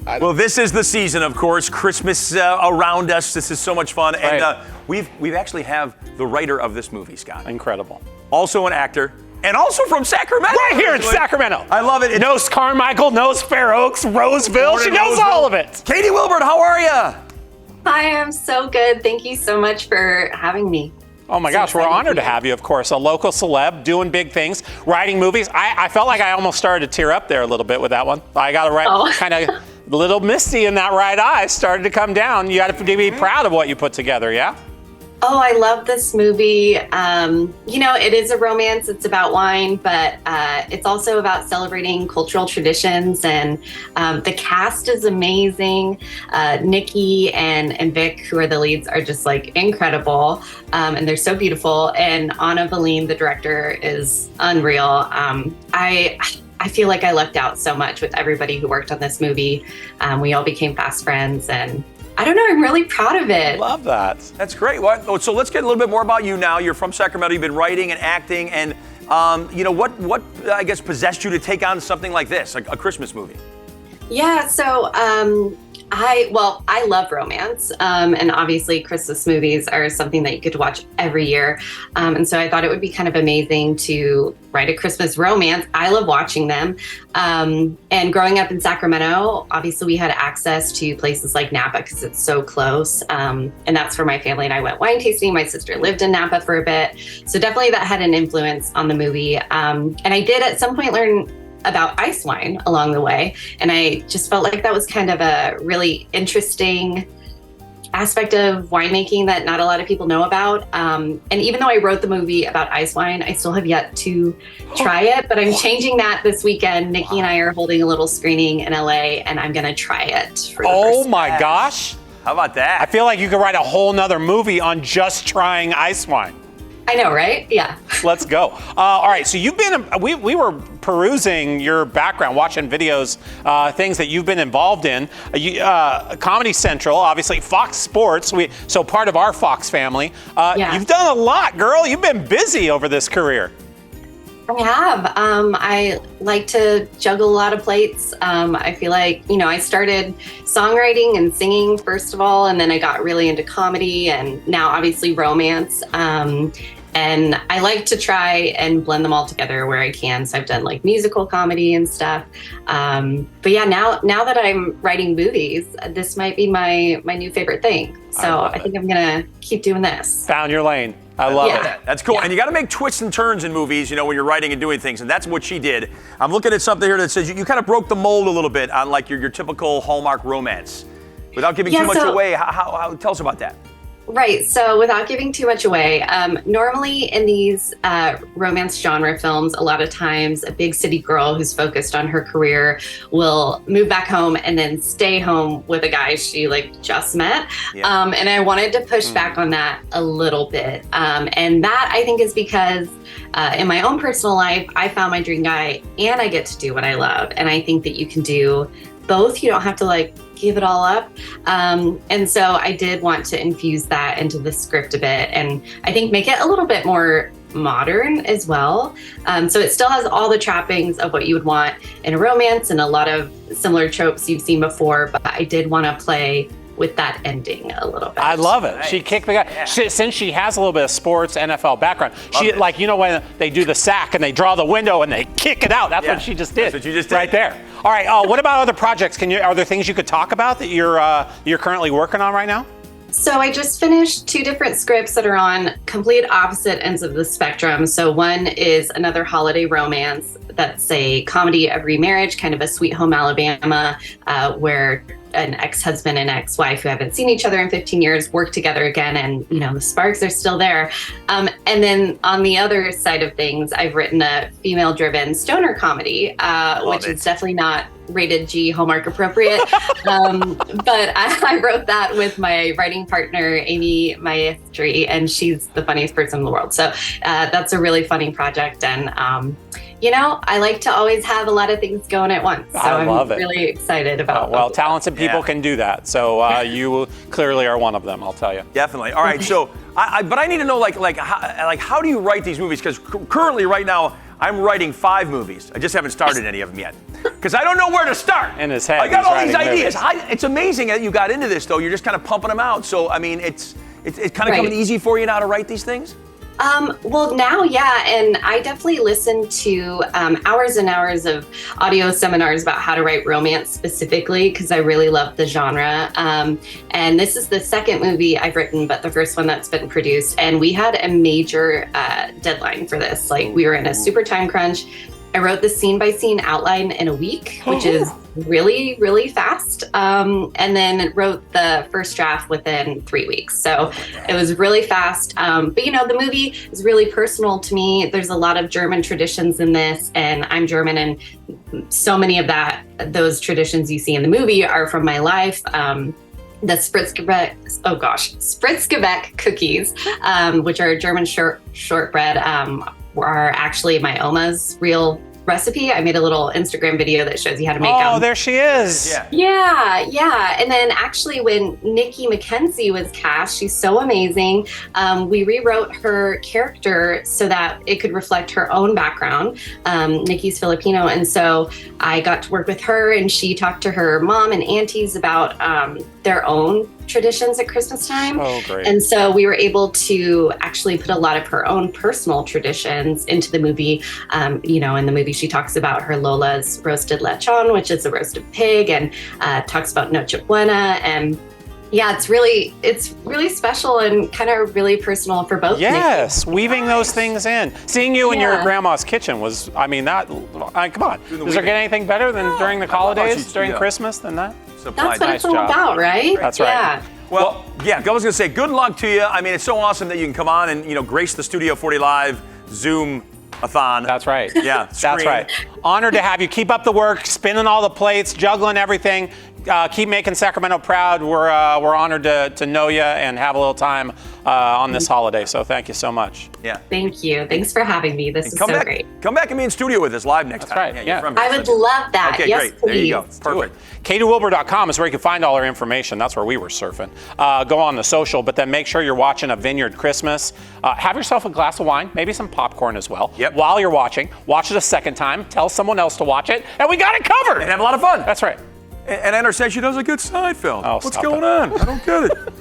Well, this is the season, of course. Christmas around us. This is so much fun. Right. And we've actually have the writer of this movie, Scott. Incredible. Also an actor. And also from Sacramento. Right here in Sacramento. I love it. Knows Carmichael, knows Fair Oaks, Roseville. She knows all of it. Katie Wilbert, how are you? Hi, I'm so good. Thank you so much for having me. Oh my gosh, we're honored to have you, of course. A local celeb doing big things, writing movies. I felt like I almost started to tear up there a little bit with that one. I got to kind of a little misty in that right eye, started to come down. You got to be proud of what you put together, yeah? Oh, I love this movie. You know, it is a romance. It's about wine, but it's also about celebrating cultural traditions. And the cast is amazing. Nikki and Vic, who are the leads, are just like incredible. And they're so beautiful. And Anna Valine, the director, is unreal. I feel like I lucked out so much with everybody who worked on this movie. We all became fast friends, and I don't know, I'm really proud of it. Love that. That's great. So let's get a little bit more about you now. You're from Sacramento. You've been writing and acting, and you know what I guess possessed you to take on something like this, a Christmas movie? Yeah, so I love romance, and obviously Christmas movies are something that you get to watch every year, and so I thought it would be kind of amazing to write a Christmas romance. I love watching them, and growing up in Sacramento, obviously we had access to places like Napa because it's so close, and that's where my family and I went wine tasting. My sister lived in Napa for a bit, so definitely that had an influence on the movie, and I did at some point learn about ice wine along the way. And I just felt like that was kind of a really interesting aspect of winemaking that not a lot of people know about. And even though I wrote the movie about ice wine, I still have yet to try it, but I'm changing that this weekend. Nikki and I are holding a little screening in LA, and I'm gonna try it for the first my time. gosh. How about that? I feel like you could write a whole nother movie on just trying ice wine. I know, right? Yeah. Let's go. All right, so you've been, we were perusing your background, watching videos, things that you've been involved in. Comedy Central, obviously, Fox Sports, so part of our Fox family. Yeah. You've done a lot, girl. You've been busy over this career. I have. I like to juggle a lot of plates. I feel like, you know, I started songwriting and singing first of all, and then I got really into comedy and now obviously romance. And I like to try and blend them all together where I can. So I've done like musical comedy and stuff. But yeah, now that I'm writing movies, this might be my new favorite thing. So I think I'm gonna keep doing this. Found your lane. I love it. That's cool. And you got to make twists and turns in movies, you know, when you're writing and doing things. And that's what she did. I'm looking at something here that says you kind of broke the mold a little bit on like your typical Hallmark romance. Without giving too much away, how tell us about that. Right. So without giving too much away, normally in these romance genre films, a lot of times a big city girl who's focused on her career will move back home and then stay home with a guy she like just met. Yeah. And I wanted to push back on that a little bit. And that I think is because in my own personal life, I found my dream guy and I get to do what I love. And I think that you can do both. You don't have to like give it all up. And so I did want to infuse that into the script a bit and I think make it a little bit more modern as well. So it still has all the trappings of what you would want in a romance and a lot of similar tropes you've seen before, but I did want to play with that ending a little bit. I love it. Nice. She kicked the guy. Yeah. Since she has a little bit of sports, NFL background, like, you know, when they do the sack and they draw the window and they kick it out, that's what she just did. That's what you just did. Right there. All right, what about other projects? Are there things you could talk about that you're currently working on right now? So I just finished 2 different scripts that are on complete opposite ends of the spectrum. So one is another holiday romance that's a comedy of remarriage, kind of a Sweet Home Alabama, where an ex-husband and ex-wife who haven't seen each other in 15 years work together again, and you know the sparks are still there. And then on the other side of things, I've written a female-driven stoner comedy, which is definitely not rated G, Hallmark appropriate. But I wrote that with my writing partner, Amy Maestri, and she's the funniest person in the world. So that's a really funny project. And you know, I like to always have a lot of things going at once. So I'm really excited about well, talented people can do that. So you clearly are one of them, I'll tell you. Definitely. All right. So, but I need to know, like how do you write these movies? Because currently, right now, I'm writing 5 movies. I just haven't started any of them yet. Because I don't know where to start. In his head, I got he's all these writing ideas. movies. It's amazing that you got into this, though. You're just kind of pumping them out. So, I mean, it's kind of coming easy for you now to write these things? Well, now, yeah, and I definitely listen to hours and hours of audio seminars about how to write romance specifically, because I really love the genre. And this is the second movie I've written, but the first one that's been produced. And we had a major deadline for this. Like, we were in a super time crunch. I wrote the scene-by-scene outline in a week, which is really, really fast. And then wrote the first draft within 3 weeks. So it was really fast. But, you know, the movie is really personal to me. There's a lot of German traditions in this, and I'm German, and so many of those traditions you see in the movie are from my life. The Spritzgebäck cookies, which are German shortbread, are actually my Oma's real recipe. I made a little Instagram video that shows you how to make them. Oh, there she is. Yeah. And then actually when Nikki McKenzie was cast, she's so amazing. We rewrote her character so that it could reflect her own background. Nikki's Filipino. And so I got to work with her, and she talked to her mom and aunties about their own traditions at Christmas time. Oh, great. And so we were able to actually put a lot of her own personal traditions into the movie. You know, in the movie, she talks about her Lola's roasted lechon, which is a roasted pig, and talks about Noche Buena. And yeah, it's really special and kind of really personal for both. Yes, weaving those things in. Seeing you in your grandma's kitchen was, I mean, come on. Does there get anything better than during the holidays, during Christmas than that? That's what it's all about, right? That's right. Yeah. Well, yeah, I was going to say, good luck to you. I mean, it's so awesome that you can come on and, you know, grace the Studio 40 Live Zoom-a-thon. That's right. Yeah, That's right. Honored to have you. Keep up the work, spinning all the plates, juggling everything. Keep making Sacramento proud. We're honored to know you and have a little time on this holiday. So thank you so much. Yeah. Thank you. Thanks for having me. This is so great. Come back and be in studio with us live next time. That's right. Yeah. I would love that. Okay, yes, great. please. There you go. Perfect. KatieWilbert.com is where you can find all our information. That's where we were surfing. Go on the social, but then make sure you're watching A Vineyard Christmas. Have yourself a glass of wine, maybe some popcorn as well. Yep. While you're watching, watch it a second time. Tell someone else to watch it, and we got it covered. And have a lot of fun. That's right. And I understand she does a good Seinfeld. Oh, What's going on? I don't get it.